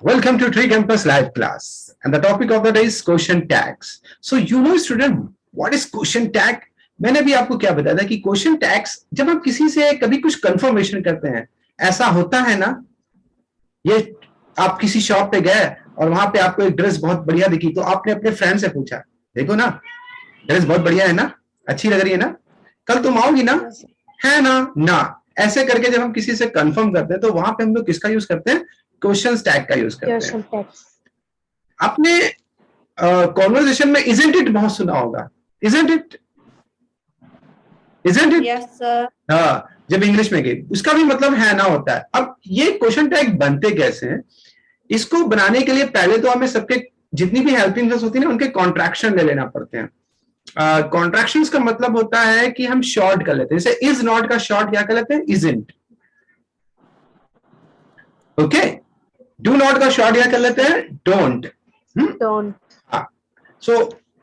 Welcome to Tree Campus live class, and the topic of the day is question tags. So you know student, what is question tag? मैंने भी आपको क्या बताया था कि question tags जब हम किसी से कभी कुछ कंफर्मेशन करते हैं, ऐसा होता है ना, ये आप किसी शॉप पे गए और वहां पे आपको एक ड्रेस बहुत बढ़िया दिखी, तो आपने अपने फ्रेंड से पूछा, देखो ना ड्रेस बहुत बढ़िया है ना, अच्छी लग रही है ना, कल तुम आओगी ना, है ना, ना, ऐसे करके जब हम किसी से कंफर्म करते हैं तो वहां पे हम लोग किसका यूज करते हैं? क्वेश्चन टैग का यूज करते हैं। आपने कॉन्वर्सेशन में इजंट इट बहुत सुना होगा, isn't it, isn't it, yes sir. हाँ, जब इंग्लिश में गई उसका भी मतलब है ना होता है। अब ये क्वेश्चन टैग बनते कैसे हैं? इसको बनाने के लिए पहले तो हमें सबके जितनी भी हेल्पिंग वर्ब्स होती है ना, उनके कॉन्ट्रैक्शन ले लेना पड़ते हैं। कॉन्ट्रैक्शंस का मतलब होता है कि हम शॉर्ट कर लेते हैं, जैसे इज नॉट का शॉर्ट क्या कर लेते हैं? इजंट। ओके, डू नॉट का शॉर्ट क्या कर लेते हैं? डोंट। डोंट। हाँ, सो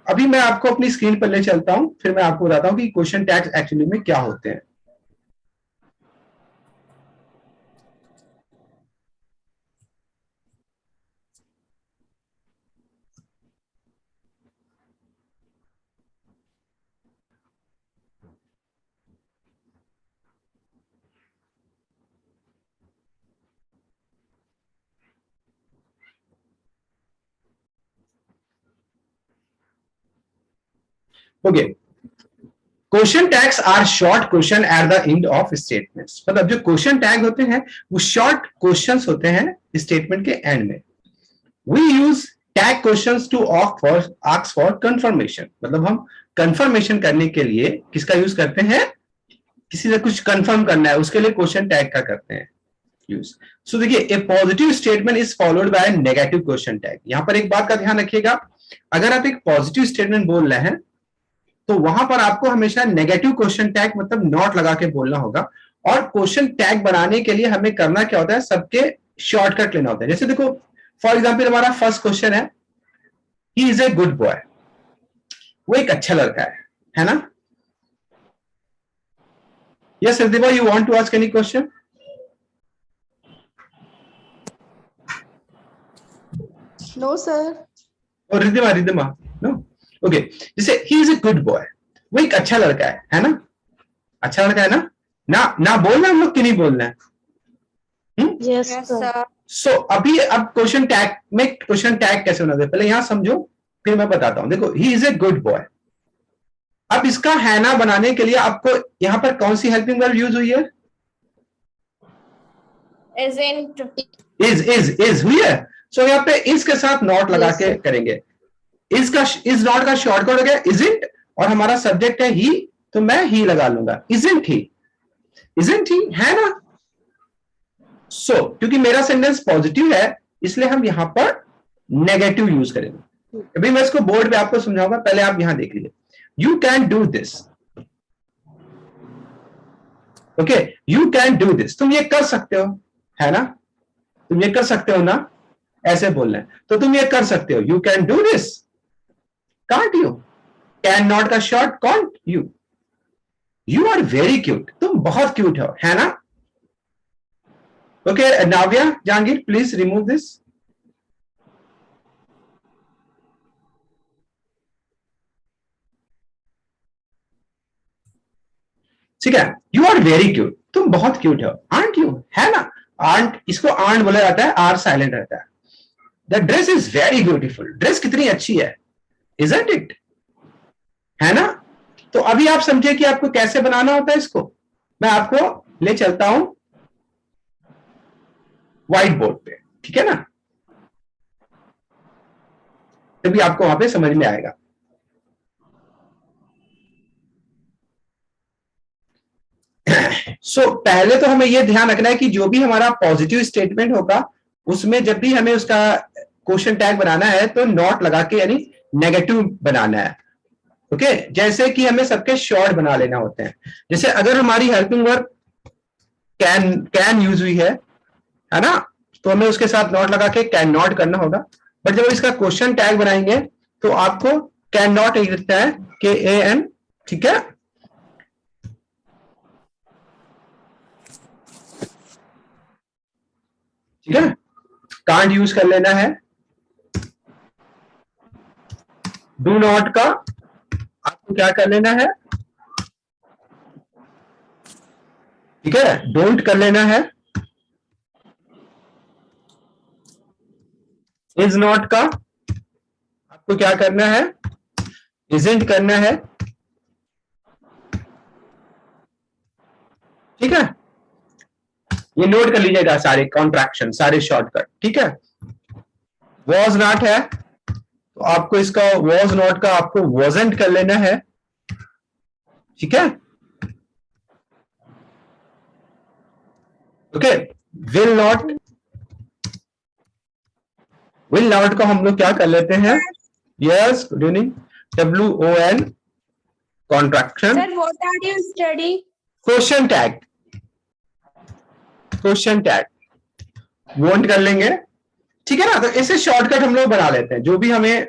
अभी मैं आपको अपनी स्क्रीन पर ले चलता हूं, फिर मैं आपको बताता हूं कि क्वेश्चन टैग्स एक्चुअली में क्या होते हैं। Okay, question tags are short question at the end of statements. मतलब जो क्वेश्चन टैग होते हैं वो शॉर्ट क्वेश्चंस होते हैं स्टेटमेंट के एंड में। We use tag questions to ask for confirmation. मतलब हम कंफर्मेशन करने के लिए किसका यूज करते हैं? किसी से कुछ कंफर्म करना है उसके लिए क्वेश्चन टैग का करते हैं यूज। सो देखिए, a positive statement is followed by negative question tag. यहां पर एक बात का ध्यान रखिएगा, अगर आप एक पॉजिटिव स्टेटमेंट बोल रहे हैं तो वहां पर आपको हमेशा नेगेटिव क्वेश्चन टैग मतलब नॉट लगा के बोलना होगा। और क्वेश्चन टैग बनाने के लिए हमें करना क्या होता है? सबके शॉर्टकट लेना होता है। जैसे देखो, फॉर एग्जाम्पल हमारा फर्स्ट क्वेश्चन है, he is a good boy, वो एक अच्छा लड़का है ना? Yes Riddhima, you want to ask any question? No sir. और रिद्धिमा, रिद्धिमा नो? ओके, जैसे he is a good boy, वो एक अच्छा लड़का है ना? अच्छा लड़का है ना? ना ना बोलना हम लोग कि नहीं बोलना है? Yes sir. सो अभी अब क्वेश्चन टैग में क्वेश्चन टैग कैसे बनाते हैं पहले यहां समझो, फिर मैं बताता हूं। देखो, ही इज ए गुड बॉय। अब इसका है ना बनाने के लिए आपको यहां पर कौन सी हेल्पिंग वर्ब यूज हुई है? इजंट। इज हुई है। सो यहाँ पे इज के साथ नॉट लगा के करेंगे। इज नॉट का शॉर्टकट हो गया इजंट, और हमारा सब्जेक्ट है ही, तो मैं ही लगा लूंगा, इजंट ही, इजंट ही, है ना? सो क्योंकि मेरा सेंटेंस पॉजिटिव है इसलिए हम यहां पर नेगेटिव यूज करेंगे। अभी मैं इसको बोर्ड पे आपको समझाऊंगा, पहले आप यहां देख लीजिए। You can do this. Okay, you can do this, तुम ये कर सकते हो, है ना? तुम ये कर सकते हो ना, ऐसे बोलना है, तो तुम ये कर सकते हो, you can do this. Can't you, can not का short can't you. You are very cute, तुम बहुत क्यूट हो, है ना? Okay, Navya Jahangir, please remove this. ठीक है, यू आर वेरी क्यूट, तुम बहुत क्यूट हो, आंट यू, है ना? आंट, इसको आंट बोला जाता है, आर साइलेंट रहता है। The dress is very beautiful, dress कितनी अच्छी है, इजंट इट, है ना? तो अभी आप समझे कि आपको कैसे बनाना होता है इसको। मैं आपको ले चलता हूं व्हाइट बोर्ड पे, ठीक है ना? तभी आपको वहां पे समझ में आएगा। सो पहले तो हमें यह ध्यान रखना है कि जो भी हमारा पॉजिटिव स्टेटमेंट होगा उसमें जब भी हमें उसका क्वेश्चन टैग बनाना है तो नॉट लगा के, यानी नेगेटिव बनाना है। ओके, जैसे कि हमें सबके शॉर्ट बना लेना होते हैं। जैसे अगर हमारी हेल्पिंग वर्ब कैन यूज हुई है ना, तो हमें उसके साथ नॉट लगा के कैन नॉट करना होगा। बट जब इसका क्वेश्चन टैग बनाएंगे तो आपको कैन नॉट लिखना है, KAN, ठीक है? ठीक है, कांट यूज कर लेना है, डू नॉट का आपको क्या कर लेना है, ठीक है, डोंट कर लेना है, इज नॉट का आपको क्या करना है, इजंट करना है, ठीक है। ये नोट कर लीजिएगा सारे कॉन्ट्रैक्शन, सारे शॉर्टकट, ठीक है। वॉज नॉट है तो आपको इसका वॉज नॉट का आपको वॉजेंट कर लेना है, ठीक है। Okay, will not, will not का हम लोग क्या कर लेते हैं, yes, good evening, WON contraction. Sir, what are you studying? Question tag, question tag want कर लेंगे, ठीक है ना। तो इसे शॉर्टकट हम लोग बना लेते हैं, जो भी हमें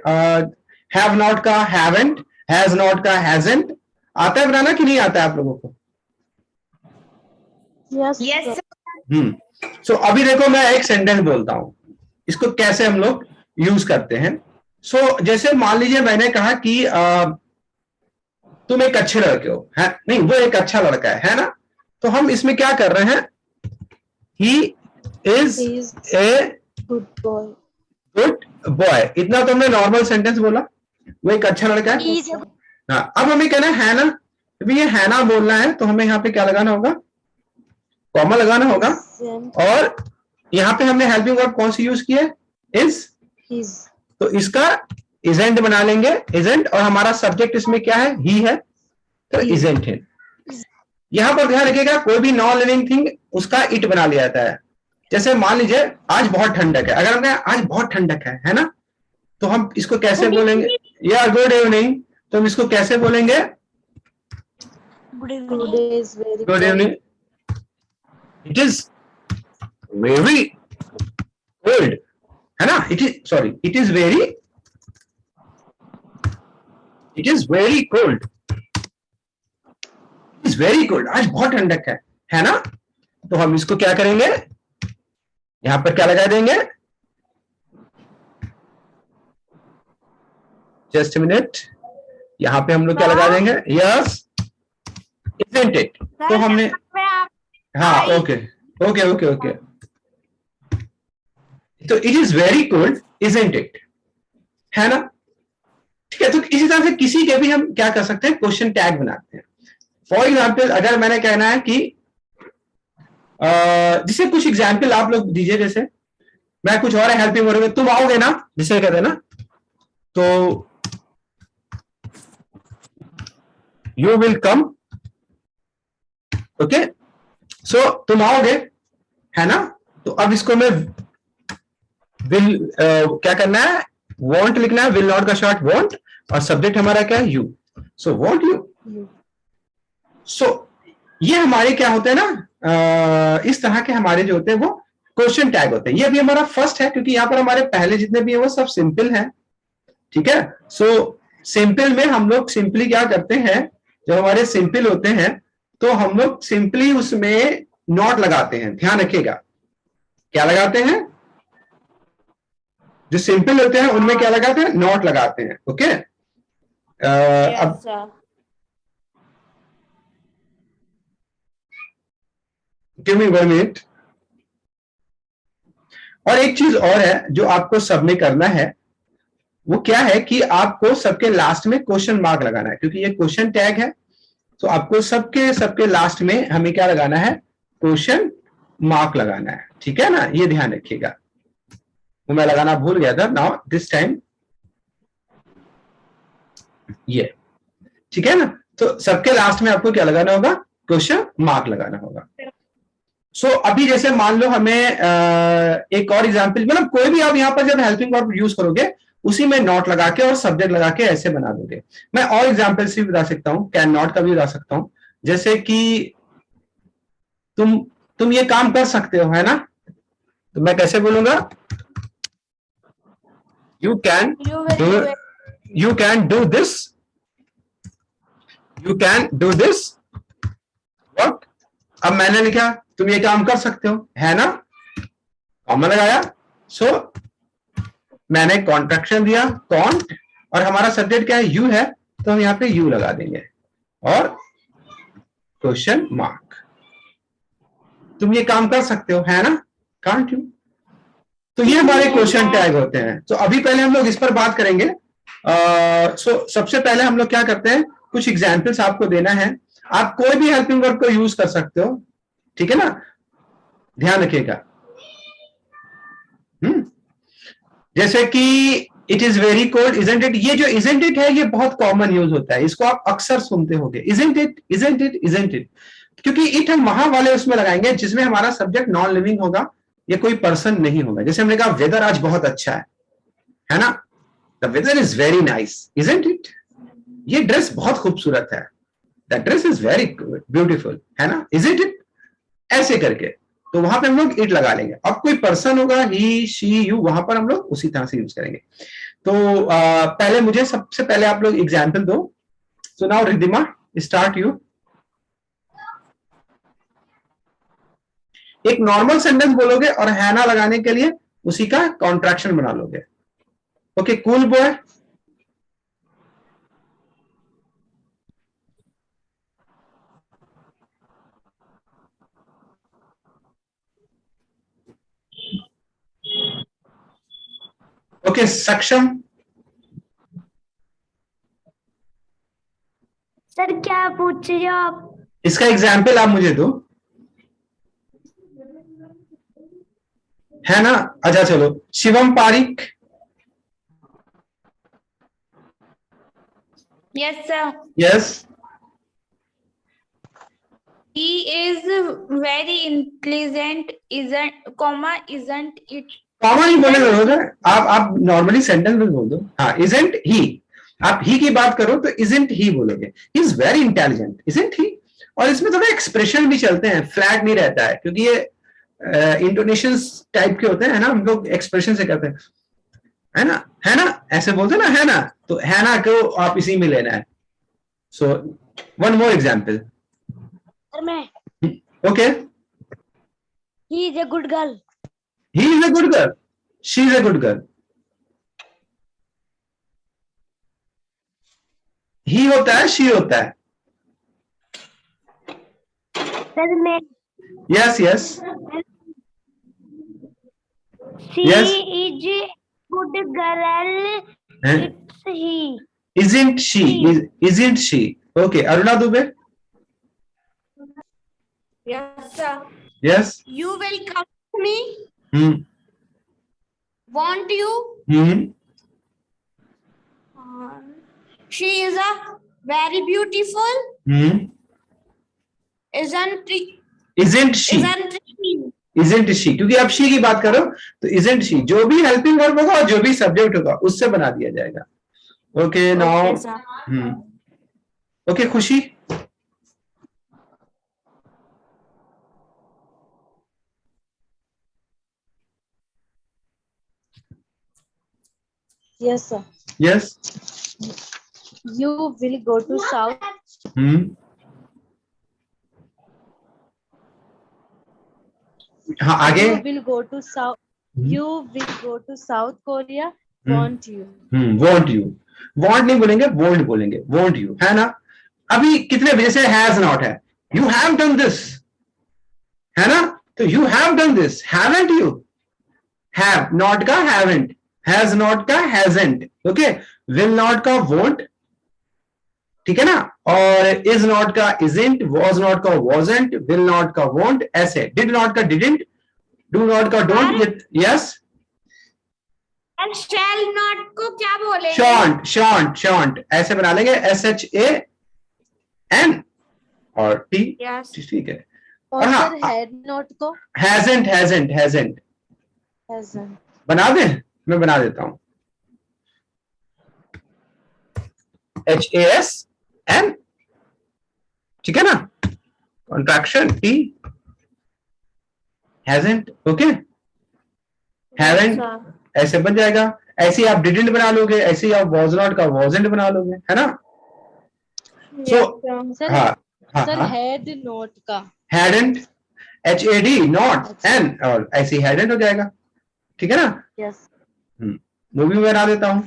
हैव नॉट का हैवंट, हैज नॉट का हैजंट आता है बनाना कि नहीं आता है आप लोगों को? Yes, sir. सो अभी देखो मैं एक सेंटेंस बोलता हूं, इसको कैसे हम लोग यूज करते हैं। सो जैसे मान लीजिए मैंने कहा कि तुम एक अच्छे लड़के हो, है नहीं, वो एक अच्छा लड़का है ना। तो हम इसमें क्या कर रहे हैं, ही is A Good boy. Good boy, इतना तो हमने नॉर्मल सेंटेंस बोला, वो एक अच्छा लड़का है। हाँ, अब हमें कहना है ना, अभी ये है ना बोलना है तो हमें यहाँ पे क्या लगाना होगा, कॉमा लगाना होगा। और यहाँ पे हमने हेल्पिंग वर्ब कौन सी यूज की है, इज, तो इसका इजेंट बना लेंगे, इजेंट, और हमारा सब्जेक्ट इसमें क्या है, ही है, तो इजेंट है। यहां पर ध्यान रखिएगा कोई भी नॉन लिविंग थिंग उसका इट बना लिया जाता है। जैसे मान लीजिए आज बहुत ठंडक है, अगर हम कहें आज बहुत ठंडक है ना, तो हम इसको कैसे बोलेंगे, या गुड इवनिंग, तो हम इसको कैसे बोलेंगे, Good evening. Good evening, it is very cold, है ना, it is, sorry, it is very, it is very cold, it is very cold, आज बहुत ठंडक है ना। तो हम इसको क्या करेंगे, यहां पर क्या लगा देंगे, जस्ट मिनट, यहां पे हम लोग क्या लगा देंगे, यस, इजंट इट, तो हमने, हाँ, ओके ओके ओके ओके, तो it is very cold isn't it, है ना, ठीक है। तो इसी तरह से किसी के भी हम क्या कर सकते हैं, क्वेश्चन टैग बनाते हैं। फॉर एग्जाम्पल अगर मैंने कहना है कि जिसे कुछ एग्जाम्पल आप लोग दीजिए, जैसे मैं कुछ और हेल्पिंग वर्ब में तुम आओगे ना, जिसे कहते हैं ना, तो यू विल कम, ओके, सो तुम आओगे, है ना। तो अब इसको मैं विल क्या करना है, वॉन्ट लिखना है, विल नॉट का शॉर्ट वॉन्ट, और सब्जेक्ट हमारा क्या है, यू, सो वॉन्ट यू। सो ये हमारे क्या होते हैं ना, इस तरह के हमारे जो होते हैं वो क्वेश्चन टैग होते हैं। ये भी हमारा फर्स्ट है, क्योंकि यहाँ पर हमारे पहले जितने भी है वो सब सिंपल है, ठीक है। सो सिंपल में हम लोग सिंपली क्या करते हैं, जब हमारे सिंपल होते हैं तो हम लोग सिंपली उसमें नॉट लगाते हैं, ध्यान रखिएगा, क्या लगाते हैं, जो सिंपल होते हैं उनमें क्या लगाते हैं, नॉट लगाते हैं, ओके। अब गिव मी 1 मिनट। और एक चीज और है जो आपको सब में करना है, वो क्या है कि आपको सबके लास्ट में क्वेश्चन मार्क लगाना है, क्योंकि ये क्वेश्चन टैग है। तो आपको सबके लास्ट में हमें क्या लगाना है, क्वेश्चन मार्क लगाना है, ठीक है ना, ये ध्यान रखिएगा, वो मैं लगाना भूल गया था, नाउ दिस टाइम, ये, ठीक है ना। तो सबके लास्ट में आपको क्या लगाना होगा, क्वेश्चन मार्क लगाना होगा। सो अभी जैसे मान लो हमें एक और एग्जांपल, मतलब कोई भी आप यहाँ पर जब हेल्पिंग वर्ब यूज करोगे उसी में नॉट लगा के और सब्जेक्ट लगा के ऐसे बना दोगे। मैं और एग्जांपल से भी बता सकता हूँ, कैन नॉट का भी बता सकता हूँ, जैसे कि तुम ये काम कर सकते हो, है ना, तो मैं कैसे बोलूंगा, you can do this, you can do this what. अब मैंने लिखा तुम ये काम कर सकते हो, है ना, कॉमा लगाया, सो मैंने कॉन्ट्रैक्शन दिया कॉन्ट, और हमारा सब्जेक्ट क्या है, यू है, तो हम यहाँ पे यू लगा देंगे और क्वेश्चन मार्क। तुम ये काम कर सकते हो, है ना? Can't you? तो ये हमारे क्वेश्चन टैग होते हैं। तो अभी पहले हम लोग इस पर बात करेंगे। सबसे पहले हम लोग क्या करते हैं, कुछ एग्जाम्पल्स आपको देना है। आप कोई भी हेल्पिंग वर्ब को यूज कर सकते हो, ठीक है ना? ध्यान रखिएगा। जैसे कि it is very cold, isn't it. ये जो इजंट इट है, ये बहुत कॉमन यूज होता है, इसको आप अक्सर सुनते होंगे, isn't it, isn't it, isn't it. क्योंकि इट हम वहां वाले उसमें लगाएंगे जिसमें हमारा सब्जेक्ट नॉन लिविंग होगा, ये कोई पर्सन नहीं होगा। जैसे हमने कहा वेदर आज बहुत अच्छा है ना? The weather is very nice, isn't it? ये ड्रेस बहुत खूबसूरत है, the dress is very beautiful, है ना? Isn't it? ऐसे करके, तो वहां पे हम लोग इट लगा लेंगे। अब कोई पर्सन होगा, ही, शी, यू, वहां पर हम लोग उसी तरह से यूज करेंगे। तो पहले मुझे सबसे पहले आप लोग एग्जाम्पल दो। So now Riddhima, start you. एक नॉर्मल सेंटेंस बोलोगे और हैना लगाने के लिए उसी का कॉन्ट्रैक्शन बना लोगे। Okay, cool boy. ओके, सक्षम। सर क्या पूछ रहे हो आप? इसका एग्जाम्पल आप मुझे दो, है ना? अच्छा चलो, Shivam Pareek. Yes sir. Yes. He is very intelligent, isn't, comma, isn't it? Common ही बोले रोज, आप नॉर्मली सेंटेंस में बोल दो। हाँ, इजंट ही, आप ही की बात करो तो इजंट ही बोलोगे। He is very intelligent, isn't he? और इसमें थोड़ा एक्सप्रेशन भी चलते हैं, फ्लैट नहीं रहता है, क्योंकि ये इंटोनेशन टाइप के होते हैं ना, हम लोग एक्सप्रेशन से करते हैं, है ना? है ना ऐसे बोलते हैं ना, है ना? तो है ना को आप इसी में लेना है। So one more example. Sir मैं, okay, he is a good girl. He is a good girl, she is a good girl. He होता है, शी होता है। सर मैं, yes yes she Yes. is a good girl. हैं? It's he. Isn't she? Isn't she? Okay, Aruna Dubey. Yes sir. Yes. You will come to me. Want you? She is a very beautiful. Isn't she? Isn't she? Isn't she? Isn't she? क्योंकि आप she की बात करो तो isn't she, जो भी helping verb होगा, जो भी सब्जेक्ट होगा, उससे बना दिया जाएगा। ओके नाउ, ओके खुशी। Yes sir. Yes. You will go to south. हाँ आगे। You will go to south. You will go to South Korea. Want you? Want you, want नहीं बोलेंगे, won't बोलेंगे, won't you, है ना? अभी कितने वजह से has not है, you have done this, है ना? तो you have done this, haven't you? have not का haven't, has not का hasn't, okay? will not का won't, ठीक है ना? और is not का isn't, was not का wasn't, will not का won't, ऐसे did not का didn't, do not का don't, yes. Shall not को क्या बोलेंगे? shan't, shan't, shan't ऐसे बना लेंगे, SHAN और T। Yes. ठीक है। और सर had not को? hasn't, hasn't, hasn't Hasn't. बना दे, मैं बना देता हूं, HASN, ठीक है ना? Contraction T, hasn't, okay? haven't ऐसे बन जाएगा। ऐसे ही आप didn't बना लोगे, ऐसे ही आप was not का wasn't बना लोगे, है ना? सर सर had not का? hadn't, HAD, not, and और ऐसे ही hadn't हो जाएगा, ठीक है ना? Yes. मूवी में बना देता हूं।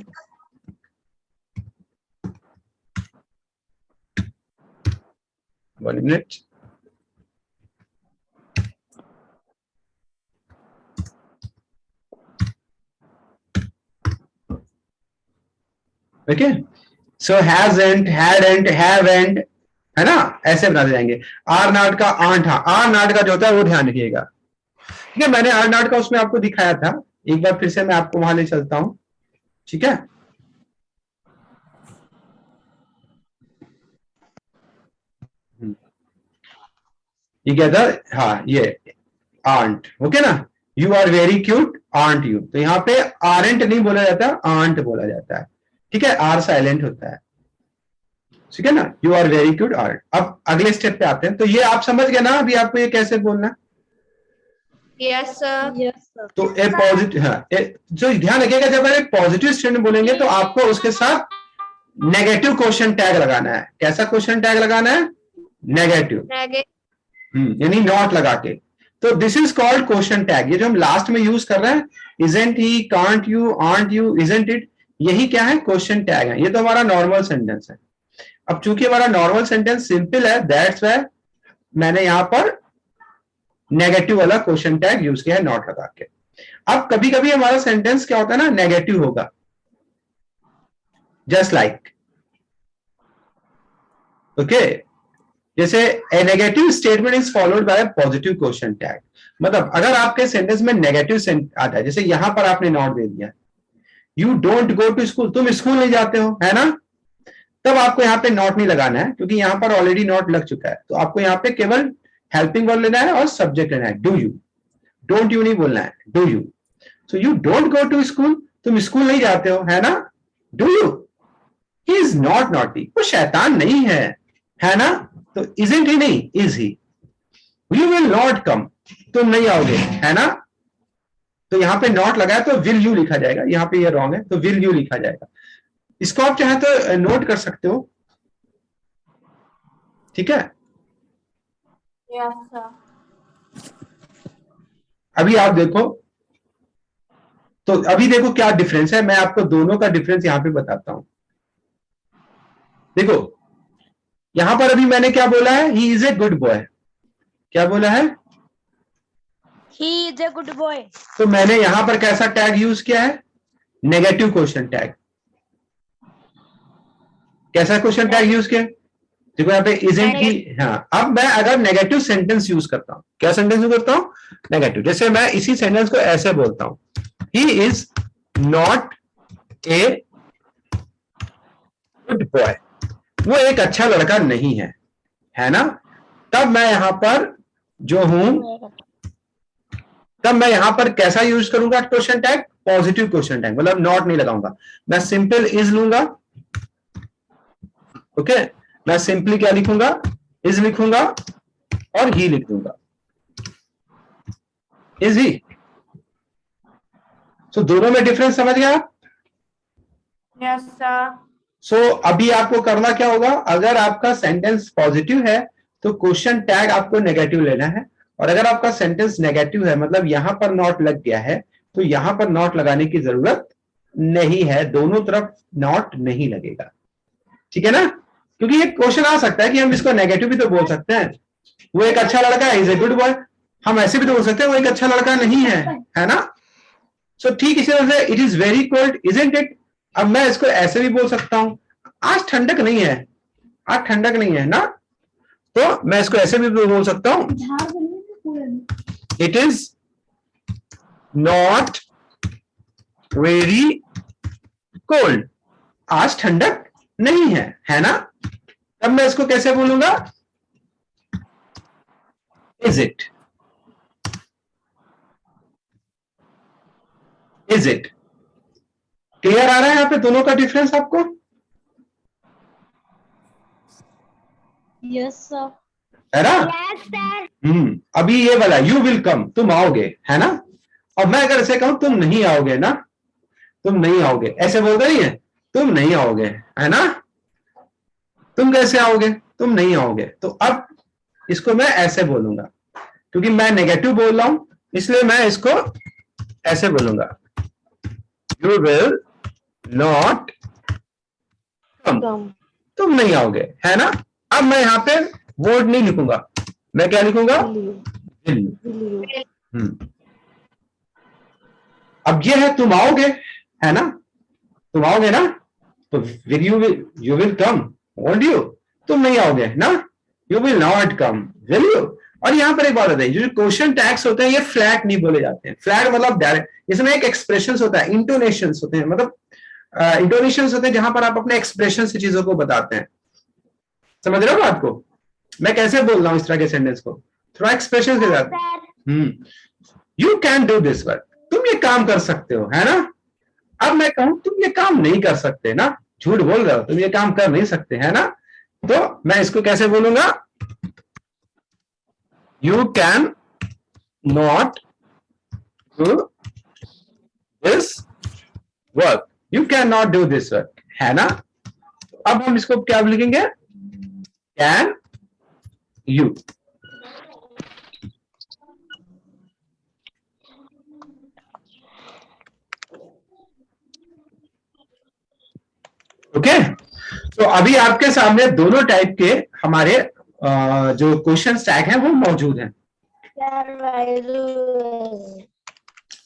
One minute. ओके, सो हैजंट, हैडंट, हैवेंट, है ना, ऐसे बनाते जाएंगे। आर नॉट का आंट, हाँ आर नॉट का जो होता है वो ध्यान रखिएगा। ठीक है, मैंने आर नॉट का उसमें आपको दिखाया था, एक बार फिर से मैं आपको वहां ले चलता हूं। ठीक है, ये क्या था, हाँ ये आंट, ओके ना, you are very cute aren't you, तो यहाँ पे आरंट नहीं बोला जाता, आंट बोला जाता है। ठीक है, आर साइलेंट होता है, ठीक है ना, you are very cute aren't. अब अगले स्टेप पे आते हैं, तो ये आप समझ गए ना अभी आपको ये कैसे बोलना है? Yes, sir. Yes, sir. तो ए पॉजिटिव, हाँ जो ध्यान रखिएगा, जब एक पॉजिटिव स्टेटमेंट बोलेंगे तो आपको उसके साथ नेगेटिव क्वेश्चन टैग लगाना है। कैसा क्वेश्चन टैग लगाना है? नेगेटिव, यानी नॉट लगा के। तो this is called question tag. ये जो हम लास्ट में यूज कर रहे हैं, isn't he, can't you, aunt you, isn't it, यही क्या है? क्वेश्चन टैग है। ये तो हमारा नॉर्मल सेंटेंस है। अब चूंकि हमारा नॉर्मल सेंटेंस सिंपल है, दैट्स व्हाई मैंने यहां पर नेगेटिव वाला क्वेश्चन टैग यूज किया है, नॉट लगा के। अब कभी कभी हमारा सेंटेंस क्या होता है ना, नेगेटिव होगा, जस्ट लाइक, ओके, जैसे a negative statement is followed by positive question tag. मतलब अगर आपके सेंटेंस में नेगेटिव आता है, जैसे यहां पर आपने नॉट दे दिया, you don't go to school, तुम स्कूल नहीं जाते हो, है ना, तब आपको यहाँ पे नॉट नहीं लगाना है, क्योंकि यहां पर ऑलरेडी नॉट लग चुका है। तो आपको यहाँ पे केवल हेल्पिंग वर्ब लेना है और सब्जेक्ट लेना है, डू यू। डोंट यू नहीं बोलना है, do you. So you don't go to school, तुम स्कूल नहीं जाते हो, है ना, do you. He is not naughty, वो शैतान नहीं है ना, तो इजंट ही नहीं, is he. You will not come, तुम नहीं आओगे, है ना, तो यहां पे नॉट लगा है तो विल यू लिखा जाएगा, यहां पे ये रॉन्ग है तो विल यू लिखा जाएगा। इसको आप चाहे तो नोट कर सकते हो, ठीक है। Yes, sir. अभी आप देखो, तो अभी देखो क्या डिफरेंस है, मैं आपको दोनों का डिफरेंस यहां पे बताता हूं। देखो यहां पर अभी मैंने क्या बोला है, he is a good boy, क्या बोला है, He is a good boy. तो मैंने यहां पर कैसा टैग यूज किया है, नेगेटिव क्वेश्चन टैग। कैसा क्वेश्चन टैग यूज किया, देखो यहाँ पे इजंट की, हाँ। अब मैं अगर नेगेटिव सेंटेंस यूज करता हूं, क्या सेंटेंस यूज करता हूं, नेगेटिव, जैसे मैं इसी सेंटेंस को ऐसे बोलता हूं, ही is not a good boy, वो एक अच्छा लड़का नहीं है ना, तब मैं यहां पर जो हूं, तब मैं यहां पर कैसा यूज करूंगा question tag, positive question tag, मतलब नॉट नहीं लगाऊंगा, मैं सिंपल इज लूंगा, ओके, मैं सिंपली क्या लिखूंगा, इज लिखूंगा और ही लिख दूंगा, इज ही। सो दोनों में डिफरेंस समझ गया आप? Yes, sir. सो अभी आपको करना क्या होगा, अगर आपका सेंटेंस पॉजिटिव है तो क्वेश्चन टैग आपको नेगेटिव लेना है, और अगर आपका सेंटेंस नेगेटिव है, मतलब यहां पर नॉट लग गया है, तो यहां पर नॉट लगाने की जरूरत नहीं है, दोनों तरफ नॉट नहीं लगेगा, ठीक है ना। क्योंकि ये क्वेश्चन आ सकता है कि हम इसको नेगेटिव भी तो बोल सकते हैं, वो एक अच्छा लड़का है, इज ए गुड बॉय, हम ऐसे भी तो बोल सकते हैं वो एक अच्छा लड़का नहीं है ना। सो ठीक इसी तरह से it is very cold, isn't it, अब मैं इसको ऐसे भी बोल सकता हूं, आज ठंडक नहीं है, आज ठंडक नहीं है ना, तो मैं इसको ऐसे भी बोल सकता हूं, it is not very cold, आज ठंडक नहीं है ना, तब मैं इसको कैसे बोलूंगा, is it, is it. Clear आ रहा है यहाँ पे दोनों का डिफरेंस आपको? Yes, sir. है ना? Yes, sir. अभी ये वाला यू विल कम, तुम आओगे, है ना, और मैं अगर ऐसे कहूं तुम नहीं आओगे ना, तुम नहीं आओगे, ऐसे बोलते नहीं है, तुम नहीं आओगे, है ना, तुम कैसे आओगे, तुम नहीं आओगे, तो अब इसको मैं ऐसे बोलूंगा, क्योंकि मैं नेगेटिव बोल रहा हूं, इसलिए मैं इसको ऐसे बोलूंगा, you will not come, Come. तुम नहीं आओगे, है ना। अब मैं यहाँ पे वर्ड नहीं लिखूंगा, मैं क्या लिखूंगा, Will you? will you। Will you? अब ये है तुम आओगे, है ना, तुम आओगे ना, तो will you will come, won't you, तुम नहीं आओगे ना, you will not come, will you. और यहाँ पर एक बात है, जो क्वेश्चन टैग्स होते हैं ये फ्लैट नहीं बोले जाते हैं। फ्लैट मतलब डायरेक्ट, इसमें एक एक्सप्रेशन होता है, इंटोनेशंस होते हैं, मतलब इंटोनेशंस होते हैं जहां पर आप अपने एक्सप्रेशन से चीजों को बताते हैं। समझ रहे हो बात को, मैं कैसे बोल रहा हूँ इस तरह के सेंटेंस को, थोड़ा एक्सप्रेशन से जाते हैं। You can do this work, तुम ये काम कर सकते हो, है ना। अब मैं कहूं तुम ये काम नहीं कर सकते ना, झूठ बोल रहे हो, तुम ये काम कर नहीं सकते, है ना, तो मैं इसको कैसे बोलूंगा, you can not do this work, you can not do this work, है ना। अब हम इसको क्या लिखेंगे, कैन यू। ओके, तो अभी आपके सामने दोनों टाइप के हमारे जो क्वेश्चन टैग हैं वो मौजूद हैं।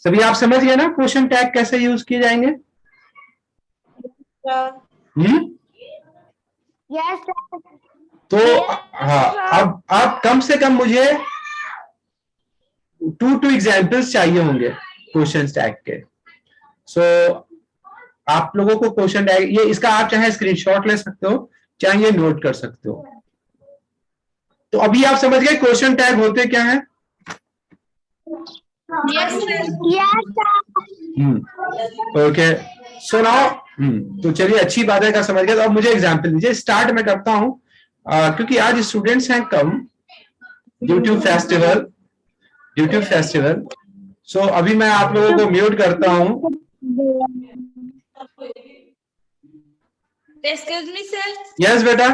सभी आप समझ गए ना क्वेश्चन टैग कैसे यूज किए जाएंगे। Yes, तो हाँ, अब आप कम से कम मुझे 2 एग्जाम्पल्स चाहिए होंगे क्वेश्चन टैग के। सो आप लोगों को क्वेश्चन टैग, ये इसका आप चाहे स्क्रीनशॉट ले सकते हो, चाहे ये नोट कर सकते हो। तो अभी आप समझ गए क्वेश्चन टैग होते क्या है। yes, yes, okay, so now तो चलिए अच्छी बात है का समझ गए। तो अब मुझे एग्जांपल दीजिए, स्टार्ट मैं करता हूं क्योंकि आज स्टूडेंट्स हैं कम ड्यू टू फेस्टिवल। सो अभी मैं आप लोगों को म्यूट करता हूं। Excuse me, sir. यस बेटा,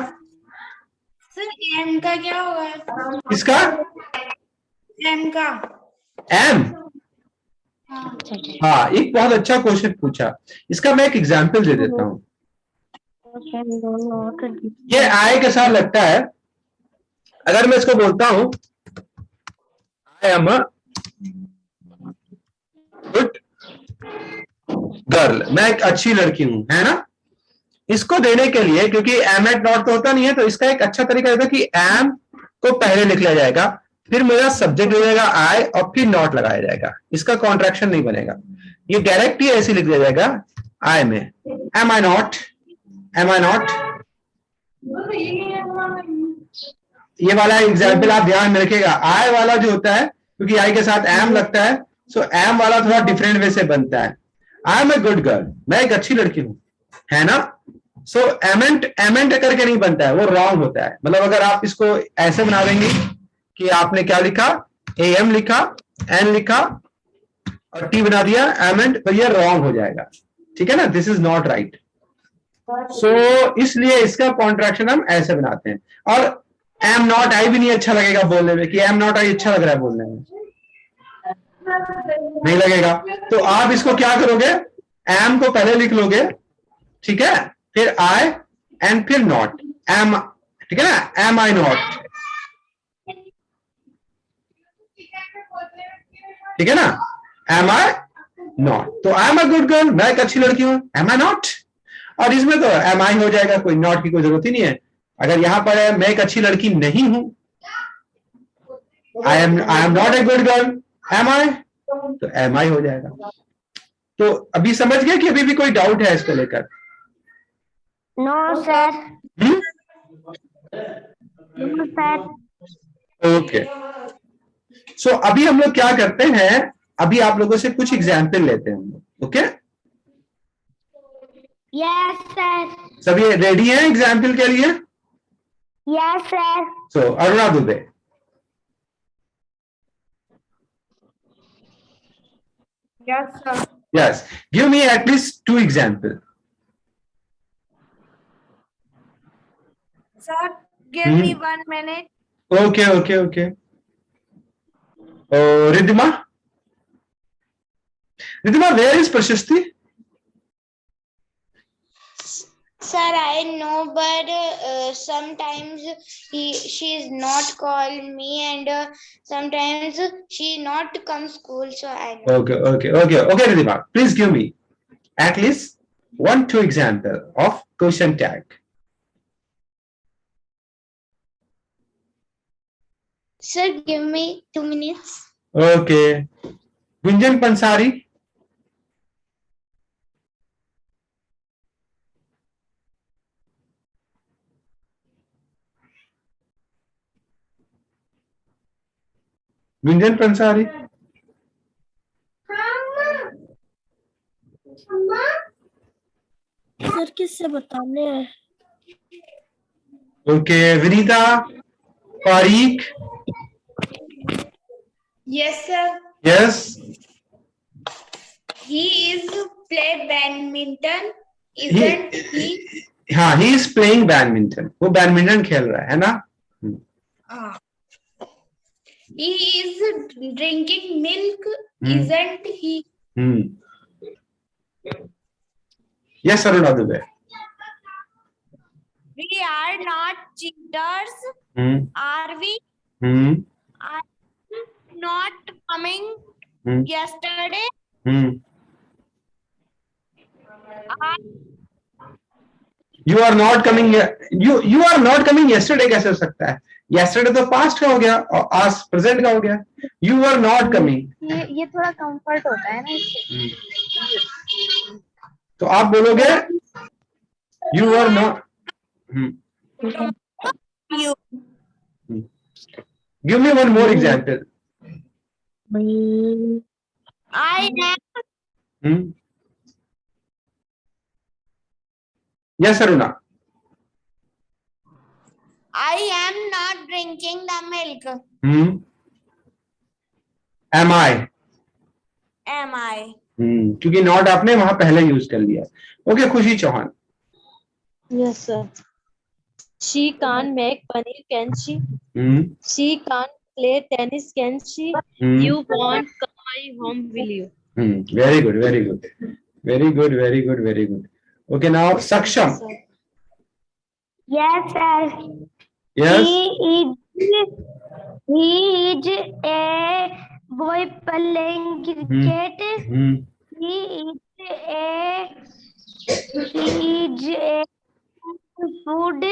Sir, M का क्या होगा? किसका, M का? एम। हाँ, एक बहुत अच्छा क्वेश्चन पूछा, इसका मैं एक एग्जांपल दे देता हूं। ये आई के साथ लगता है, अगर मैं इसको बोलता हूं I am a good girl, मैं एक अच्छी लड़की हूं, है ना। इसको देने के लिए, क्योंकि एम एट नॉट तो होता नहीं है, तो इसका एक अच्छा तरीका होगा कि एम को पहले लिख लिया जाएगा, फिर मेरा सब्जेक्ट हो जाएगा आई और फिर नॉट लगाया जाएगा, इसका कॉन्ट्रैक्शन नहीं बनेगा, ये डायरेक्ट ही ऐसे लिख दिया जाएगा आई में, am I not, am I not. ये वाला एग्जाम्पल आप ध्यान में रखिएगा, आई वाला जो होता है क्योंकि आई के साथ एम लगता है, सो एम वाला थोड़ा डिफरेंट वे से बनता है, I am a good girl, मैं एक अच्छी लड़की हूं, है ना। सो एमेंट करके नहीं बनता है, वो रॉन्ग होता है। मतलब अगर आप इसको ऐसे बना देंगे कि आपने क्या लिखा, ए एम लिखा, एन लिखा और टी बना दिया एमेंट, तो ये रॉन्ग हो जाएगा, ठीक है ना, दिस इज नॉट राइट। सो इसलिए इसका कॉन्ट्रैक्शन हम ऐसे बनाते हैं। और एम नॉट आई भी नहीं अच्छा लगेगा बोलने में, कि एम नॉट आई अच्छा लग रहा है बोलने में, नहीं लगेगा। तो आप इसको क्या करोगे, एम को पहले लिख लोगे, ठीक है, फिर आई एंड फिर नॉट, एम, ठीक है ना, एम आई नॉट, ठीक है ना, एम आई नॉट। तो I am a good girl, मैं एक अच्छी लड़की हूं, एम आई नॉट। और इसमें तो एम आई हो जाएगा, कोई नॉट की कोई जरूरत ही नहीं है। अगर यहां पर है मैं एक अच्छी लड़की नहीं हूं, I am not a good girl, am I, तो एम आई हो जाएगा। तो अभी समझ गए कि अभी भी कोई डाउट है इसको लेकर। No, sir. No, sir. Okay, so अभी हम लोग क्या करते हैं, अभी आप लोगों से कुछ एग्जाम्पल लेते हैं हम लोग, ओके। Yes, sir. सभी रेडी हैं एग्जाम्पल के लिए। Yes, sir. So Aruna Dubey, Yes, sir. yes, give me at least 2 examples. Sir, give me 1 minute. Okay. Riddhima, Riddhima, where is Prashasti? Sir, I know, but sometimes she is not call me, and sometimes she not come school, so I know. Okay, Riddhima, please give me at least 1-2 example of question tag. Sir, give me 2 minutes. Okay. Gunjan Pansari. Gunjan Pansari. Sir किससे बताने हैं? Okay, Vinita Parikh. Yes, sir. Yes. He is play badminton, isn't he? हाँ, he is playing badminton. वो badminton खेल रहा है ना? He is drinking milk, isn't he? Yes, Aruna Dubey. We are not cheaters, are we? Are not coming yesterday? You are not coming. You are not coming yesterday कैसे हो सकता है? Yesterday तो past का हो गया और आज present का हो गया. You were not coming. ये थोड़ा कंफर्ट होता है ना इससे. तो आप बोलोगे you were not. You. Give me one more example. I am. Yes, Aruna. I am not drinking the milk. Am I? Am I? क्योंकि नॉट आपने वहां पहले यूज कर लिया. ओके, खुशी Chauhan. Yes, sir. She can't make paneer, can she? She can't play tennis, can she? You won't come my home, will you? Very good, very good, very good, very good, very good. Okay, now Saksham. Yes, sir. Yes. He is a boy playing cricket. He is a food.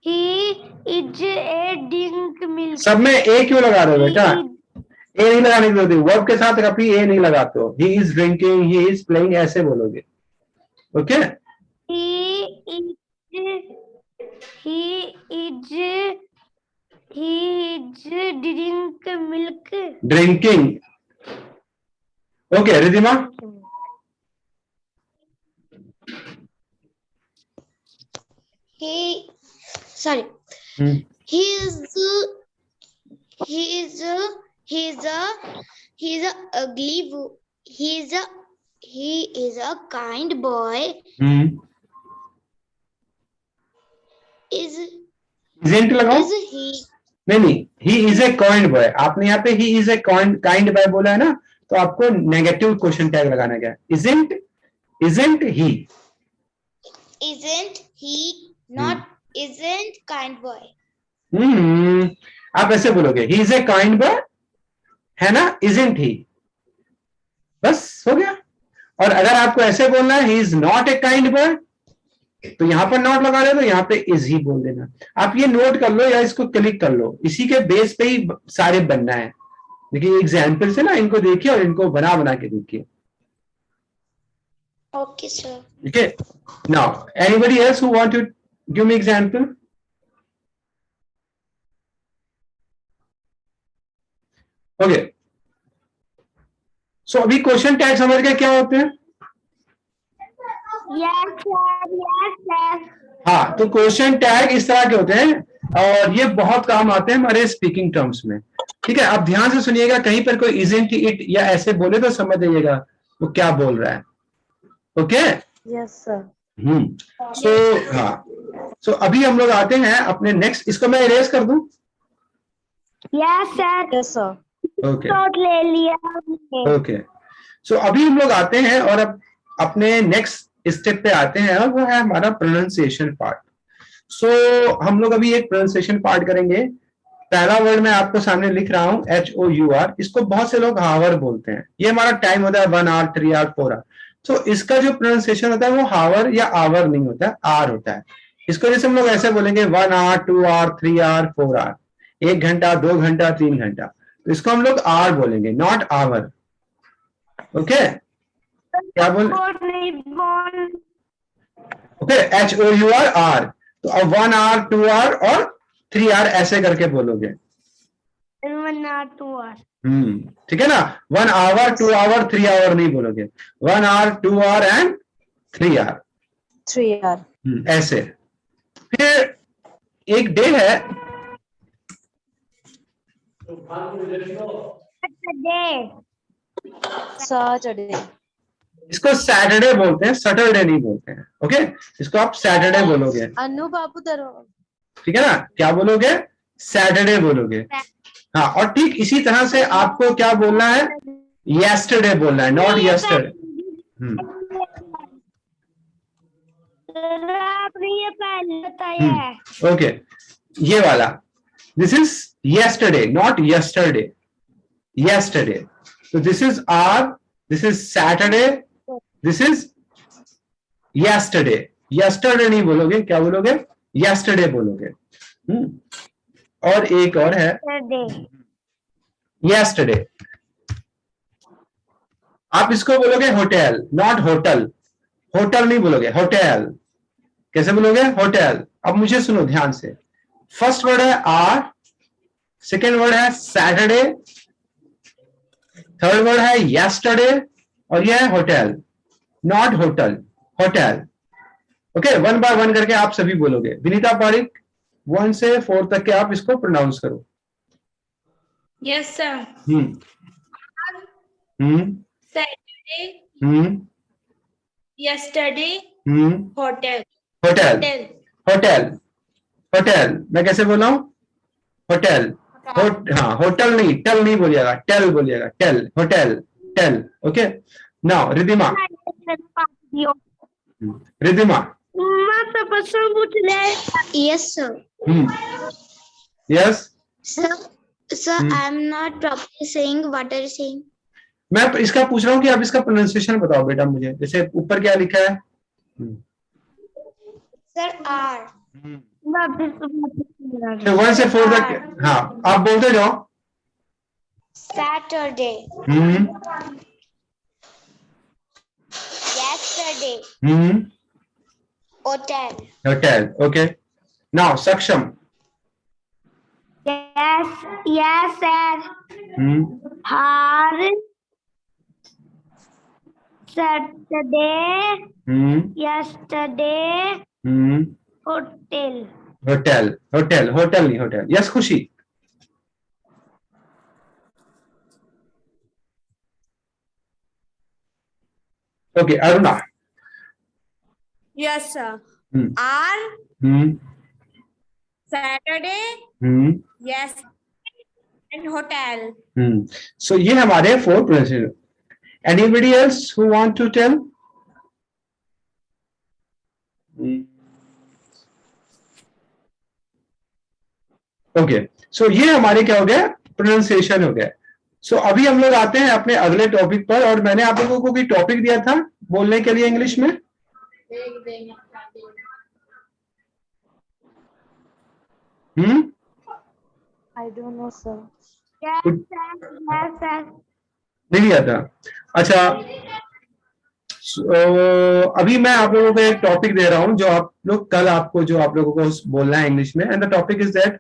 He is a drink milk. सब में ए क्यों लगा रहे हो बेटा? ए नहीं लगाने की जरूरत है. वर्ब के साथ कभी ए नहीं लगाते हो. He is drinking, he is playing ऐसे बोलोगे. Okay? He is drink milk. Drinking. Okay, Riddhima. He is a kind boy. Isn't लगाओ. Is he? नहीं, he is a kind boy. आपने यहाँ पे he is a kind boy बोला है ना, तो आपको नेगेटिव क्वेश्चन टैग लगाना क्या? Isn't he? Isn't he? Not isn't kind boy. आप ऐसे बोलोगे he is a kind boy, है ना? Isn't he? बस हो गया. और अगर आपको ऐसे बोलना है he is not a kind boy, तो यहां पर नॉट लगा रहे तो यहाँ पे इज ही बोल देना. आप ये नोट कर लो या इसको क्लिक कर लो. इसी के बेस पे ही सारे बनना है. देखिए एग्जाम्पल से ना इनको देखिए और इनको बना के देखिए. Okay, sir. Okay. Now, anybody else who want to give me example? Okay. So अभी क्वेश्चन टैग समझ गए क्या होते हैं? Yes, sir. हाँ, तो क्वेश्चन टैग इस तरह के होते हैं और ये बहुत काम आते हैं हमारे स्पीकिंग टर्म्स में. ठीक है, आप ध्यान से सुनिएगा. कहीं पर कोई isn't it या ऐसे बोले तो समझ जाइएगा वो क्या बोल रहा है. ओके. Yes, sir. सो अभी हम लोग आते हैं अपने नेक्स्ट. इसको मैं इरेज कर दूं? Yes, sir. Yes, sir. Okay ले लिया ओके। सो अभी हम लोग आते हैं और अब अपने नेक्स्ट स्टेप पे आते हैं, और वो है हमारा प्रोनाउंसिएशन पार्ट। सो हम लोग अभी एक प्रोनाउंसिएशन पार्ट करेंगे। पहला वर्ड मैं आपको सामने लिख रहा हूं HOUR। इसको बहुत से लोग हावर बोलते हैं। ये हमारा टाइम होता है 1 आवर 3 आवर 4 आवर। तो इसका जो प्रोनाउंसिएशन होता है वो हावर या आवर नहीं होता है, आर होता है। इसको जैसे हम लोग ऐसे बोलेंगे 1 आवर 2 आवर 3 आवर 4 आवर, 1 घंटा 2 घंटा 3 घंटा, तो इसको हम लोग आर बोलेंगे, नॉट आवर। ओके, क्या बोल ओके HOUR आर। तो अब 1 आवर 2 आवर और 3 आवर ऐसे करके बोलोगे। ठीक है ना। 1 आवर 2 आवर 3 आवर नहीं बोलोगे, 1 hour 2 hour and 3 hour, 3 hour ऐसे। फिर एक डे है, सैटरडे। इसको सैटरडे बोलते हैं, सैटरडे नहीं बोलते हैं। ओके, इसको आप सैटरडे बोलोगे। अनु बाबू दरो। ठीक है ना, क्या बोलोगे? सैटरडे बोलोगे। हाँ, और ठीक इसी तरह से आपको क्या बोलना है? यस्टरडे बोलना है, नॉट यस्टरडे। आपने ये पहले बताया है। ओके, ये वाला, this is yesterday not yesterday, yesterday. तो this is are, this is Saturday, this is yesterday. Yesterday नहीं बोलोगे, क्या बोलोगे? यस्टरडे बोलोगे। और एक और है यस्टरडे। आप इसको बोलोगे होटल, नॉट होटल। होटल नहीं बोलोगे, होटल। कैसे बोलोगे? होटल। अब मुझे सुनो ध्यान से। फर्स्ट वर्ड है आर, सेकेंड वर्ड है सैटरडे, थर्ड वर्ड है यस्टरडे, और यह है hotel, not hotel, hotel. Okay, 1 by 1 करके आप सभी बोलोगे। विनीता पारिक 1 से 4 तक के आप इसको प्रोनाउंस करो। Yes sir. Saturday, yesterday, hotel, hotel, hotel, hotel. मैं कैसे बोला हूं? होटल। हाँ, होटल नहीं, टल नहीं बोलिएगा, टेल बोलिएगा, tell, hotel, tell. Okay, now Riddhima. Riddhima. पूछ ले। Yes sir. Yes Sir, I'm not properly saying what are you saying. मैं इसका पूछ रहा हूँ कि आप इसका प्रोनाउंसिएशन बताओ बेटा मुझे। जैसे ऊपर क्या लिखा है? Sir, R. 1 से 4 तक, हाँ आप बोलते जाओ। Saturday. Yesterday. Hotel. Hotel. Okay, now सक्षम। Yes, sir. Har Saturday. Yesterday. Hotel. Hotel, hotel, hotel नहीं, होटल। यस खुशी। Okay, Aruna. Yes, sir. R, Saturday, yes, and hotel. So ये हमारे 4 pronunciation. Anybody else who want to tell? Okay, so ये हमारे क्या हो गया? प्रोनाउंसिएशन हो गया। सो अभी हम लोग आते हैं अपने अगले टॉपिक पर। और मैंने आप लोगों को कोई टॉपिक दिया था बोलने के लिए इंग्लिश में। I don't know, sir. Yes, sir. नहीं दिया था? अच्छा, अभी मैं आप लोगों को एक टॉपिक दे रहा हूं जो आप लोग कल आपको जो आप लोगों को बोलना है इंग्लिश में। And the topic is that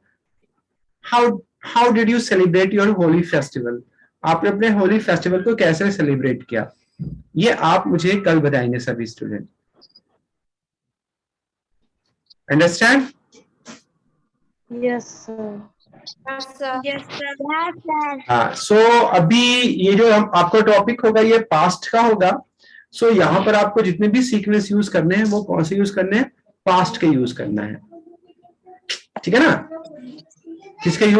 how did you celebrate your Holi festival. आपने अपने होली फेस्टिवल को कैसे सेलिब्रेट किया, ये आप मुझे कल बताएंगे सभी student. Understand? Yes, sir. Yes, sir. Yes, sir. हाँ, सो अभी ये जो हम आपका टॉपिक होगा ये पास्ट का होगा। सो यहाँ पर आपको जितने भी सीक्वेंस यूज करने हैं वो कौन से यूज करने हैं? पास्ट के यूज करना है। ठीक है ना? किसके यूज